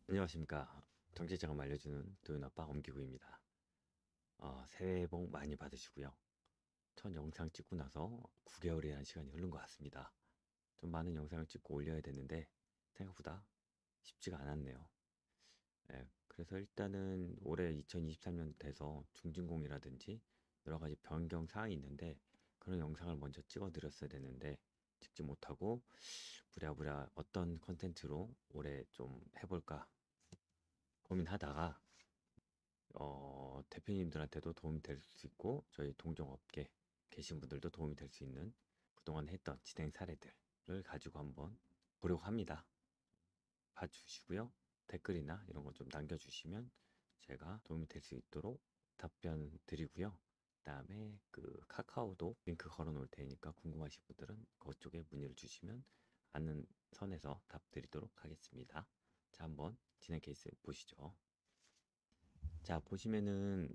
안녕하십니까. 정치자금 알려주는 도윤아빠 엄기구입니다. 새해 복 많이 받으시고요. 첫 영상 찍고 나서 9개월이라는 시간이 흐른 것 같습니다. 좀 많은 영상을 찍고 올려야 되는데 생각보다 쉽지가 않았네요. 그래서 일단은 올해 2023년 돼서 중진공이라든지 여러 가지 변경 사항이 있는데 그런 영상을 먼저 찍어 드렸어야 되는데 찍지 못하고 부랴부랴 어떤 컨텐츠로 올해 좀 해볼까 고민하다가 대표님들한테도 도움이 될 수 있고 저희 동종업계 계신 분들도 도움이 될 수 있는 그동안 했던 진행 사례들을 가지고 한번 보려고 합니다. 봐주시고요. 댓글이나 이런 거 좀 남겨주시면 제가 도움이 될 수 있도록 답변 드리고요. 그다음에 그 카카오도 링크 걸어 놓을 테니까 궁금하신 분들은 그쪽에 문의를 주시면 아는 선에서 답 드리도록 하겠습니다. 자, 한번 진행 케이스 보시죠. 자, 보시면은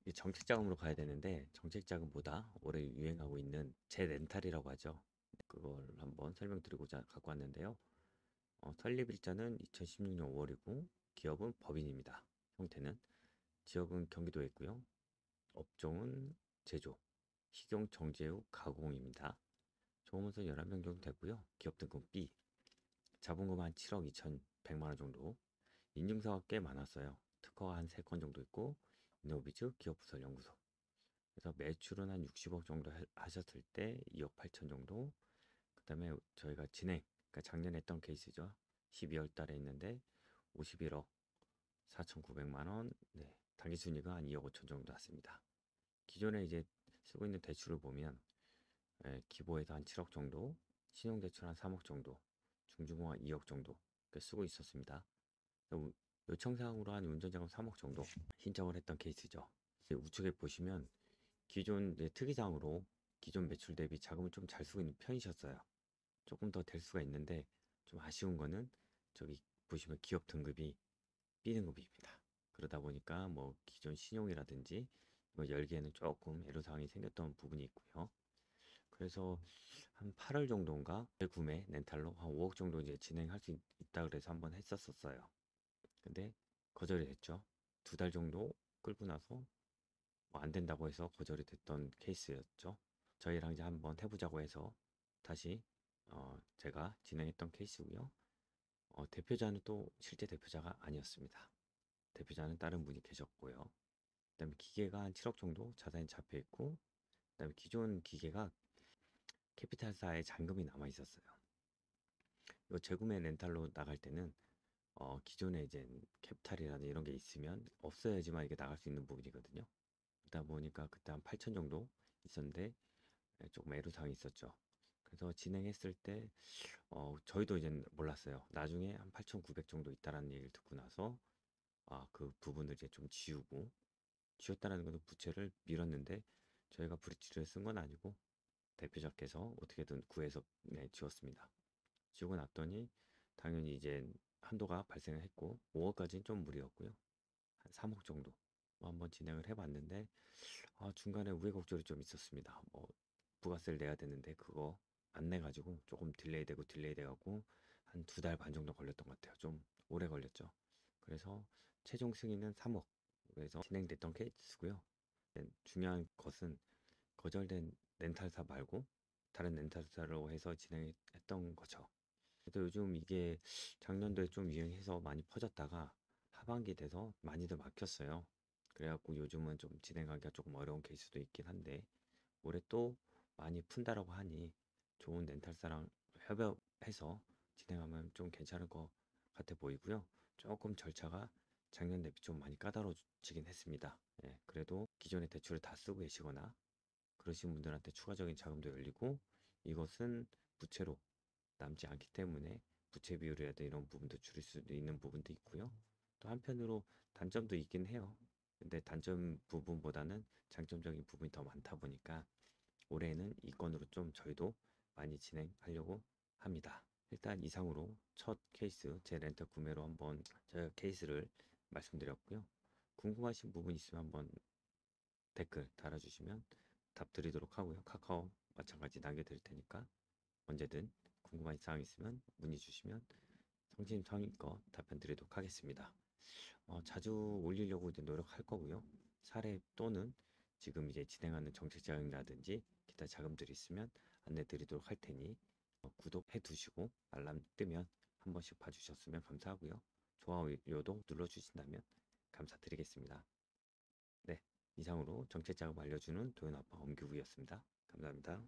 이 정책 자금으로 가야 되는데 정책 자금보다 올해 유행하고 있는 재렌탈이라고 하죠. 그걸 한번 설명드리고자 갖고 왔는데요. 설립 일자는 2016년 5월이고 기업은 법인입니다. 형태는 지역은 경기도에 있고요. 업종은 제조, 식용 정제유 가공입니다. 종업원수 11명 정도 되고요. 기업 등급 B, 자본금 한 7억 2,100만 원 정도. 인증서가 꽤 많았어요. 특허가 한 3건 정도 있고 이노비즈 기업부설 연구소. 그래서 매출은 한 60억 정도 하셨을 때 2억 8천 정도. 그다음에 저희가 진행, 그러니까 작년에 했던 케이스죠. 12월 달에 있는데 51억 4,900만 원. 네. 당기 순이익은 한 2억 5천 정도 났습니다. 기존에 이제 쓰고 있는 대출을 보면 기보에서 한 7억 정도, 신용대출 한 3억 정도, 중중공 한 2억 정도 쓰고 있었습니다. 요청사항으로 한 운전자금 3억 정도 신청을 했던 케이스죠. 우측에 보시면 기존 특이사항으로 기존 매출 대비 자금을 좀 잘 쓰고 있는 편이셨어요. 조금 더 될 수가 있는데 좀 아쉬운 거는 저기 보시면 기업 등급이 B 등급입니다. 그러다 보니까 뭐 기존 신용이라든지 뭐 열기에는 조금 애로사항이 생겼던 부분이 있고요. 그래서 한 8월 정도인가 구매 렌탈로 한 5억 정도 이제 진행할 수 있다 그래서 한번 했었어요. 근데 거절이 됐죠. 2달 정도 끌고 나서 뭐 안 된다고 해서 거절이 됐던 케이스였죠. 저희랑 이제 한번 해보자고 해서 다시 제가 진행했던 케이스고요. 대표자는 또 실제 대표자가 아니었습니다. 대표자는 다른 분이 계셨고요. 그다음에 기계가 한 7억 정도 자산이 잡혀 있고, 그다음에 기존 기계가 캐피탈사에 잔금이 남아 있었어요. 이 재구매 렌탈로 나갈 때는 기존에 이제 캐피탈이라든 이런 게 있으면 없어야지만 이게 나갈 수 있는 부분이거든요. 그러다 보니까 그때 한 8천 정도 있었는데 조금 애로사항이 있었죠. 그래서 진행했을 때 저희도 이제 몰랐어요. 나중에 한 8,900 정도 있다라는 얘기를 듣고 나서 그 부분을 이제 좀 지웠다라는 것은 부채를 밀었는데 저희가 브릿지를 쓴 건 아니고 대표자께서 어떻게든 구해서 지웠습니다. 지우고 났더니 당연히 이제 한도가 발생을 했고 5억까지는 좀 무리였고요. 한 3억 정도 한번 진행을 해봤는데 중간에 우여곡절이 좀 있었습니다. 뭐 부가세를 내야 되는데 그거 안 내가지고 조금 딜레이 돼가고 한 2달 반 정도 걸렸던 것 같아요. 좀 오래 걸렸죠. 그래서 최종 승인은 3억. 그래서 진행됐던 케이스고요. 중요한 것은 거절된 렌탈사 말고 다른 렌탈사로 해서 진행했던 거죠. 그래도 요즘 이게 작년도에 좀 유행해서 많이 퍼졌다가 하반기 돼서 많이들 막혔어요. 그래갖고 요즘은 좀 진행하기가 조금 어려운 케이스도 있긴 한데 올해 또 많이 푼다라고 하니 좋은 렌탈사랑 협업해서 진행하면 좀 괜찮을 것 같아 보이고요. 조금 절차가 작년 대비 좀 많이 까다로워지긴 했습니다. 그래도 기존의 대출을 다 쓰고 계시거나 그러신 분들한테 추가적인 자금도 열리고 이것은 부채로 남지 않기 때문에 부채 비율이라든 이런 부분도 줄일 수도 있는 부분도 있고요. 또 한편으로 단점도 있긴 해요. 근데 단점 부분보다는 장점적인 부분이 더 많다 보니까 올해는 이 건으로 좀 저희도 많이 진행하려고 합니다. 일단 이상으로 첫 케이스 제 렌터 구매로 한번 저 케이스를 말씀드렸고요. 궁금하신 부분 있으면 한번 댓글 달아주시면 답 드리도록 하고요. 카카오 마찬가지 남겨드릴 테니까 언제든 궁금한 사항 있으면 문의 주시면 성심성의껏 답변 드리도록 하겠습니다. 자주 올리려고 이제 노력할 거고요. 사례 또는 지금 이제 진행하는 정책 자금이라든지 기타 자금들이 있으면 안내 드리도록 할 테니 구독해 두시고 알람 뜨면 한 번씩 봐주셨으면 감사하고요. 좋아요도 눌러주신다면 감사드리겠습니다. 네, 이상으로 정책 자금 알려주는 도현 아빠 엄규구였습니다. 감사합니다.